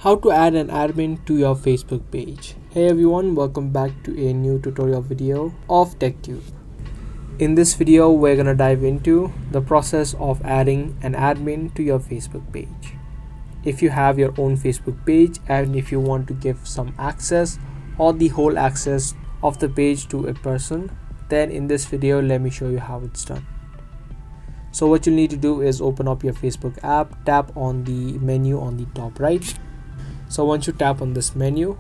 How to add an admin to your Facebook page. Hey everyone, welcome back to a new tutorial video of TechTube. In this video, we're gonna dive into the process of adding an admin to your Facebook page. If you have your own Facebook page and if you want to give some access or the whole access of the page to a person, then in this video, let me show you how it's done. So what you'll need to do is open up your Facebook app, tap on the menu on the top right. So once you tap on this menu,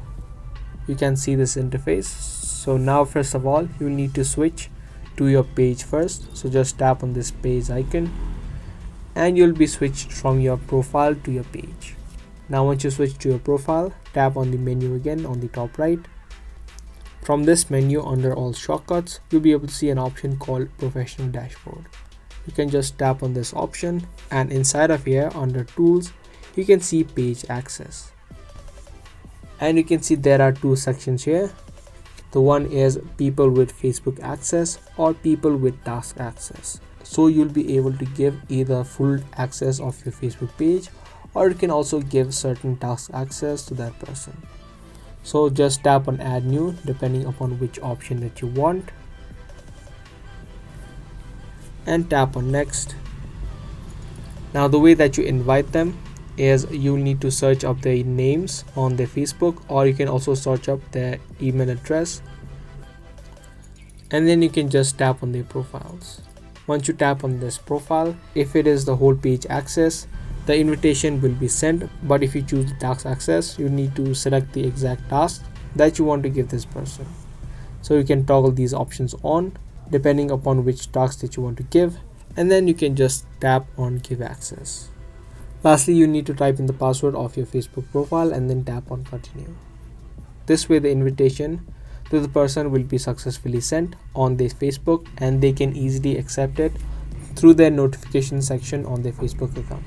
you can see this interface. So now first of all, you need to switch to your page first. So just tap on this page icon and you'll be switched from your profile to your page. Now once you switch to your profile, tap on the menu again on the top right. From this menu under all shortcuts, you'll be able to see an option called professional dashboard. You can just tap on this option and inside of here under tools, you can see page access. And you can see there are two sections here. The one is people with Facebook access or people with task access. So you'll be able to give either full access of your Facebook page or you can also give certain task access to that person. So just tap on add new depending upon which option that you want. And tap on next. Now the way that you invite them is you need to search up their names on their Facebook, or you can also search up their email address and then you can just tap on their profiles. Once you tap on this profile, if it is the whole page access, the invitation will be sent, but if you choose the task access, you need to select the exact task that you want to give this person. So you can toggle these options on depending upon which task that you want to give, and then you can just tap on give access. Lastly, you need to type in the password of your Facebook profile and then tap on continue. This way the invitation to the person will be successfully sent on their Facebook and they can easily accept it through their notification section on their Facebook account.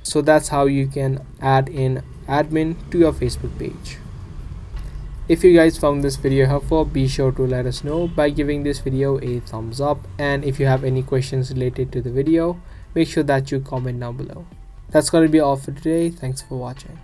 So that's how you can add in admin to your Facebook page. If you guys found this video helpful, be sure to let us know by giving this video a thumbs up, and if you have any questions related to the video, make sure that you comment down below. That's going to be all for today. Thanks for watching.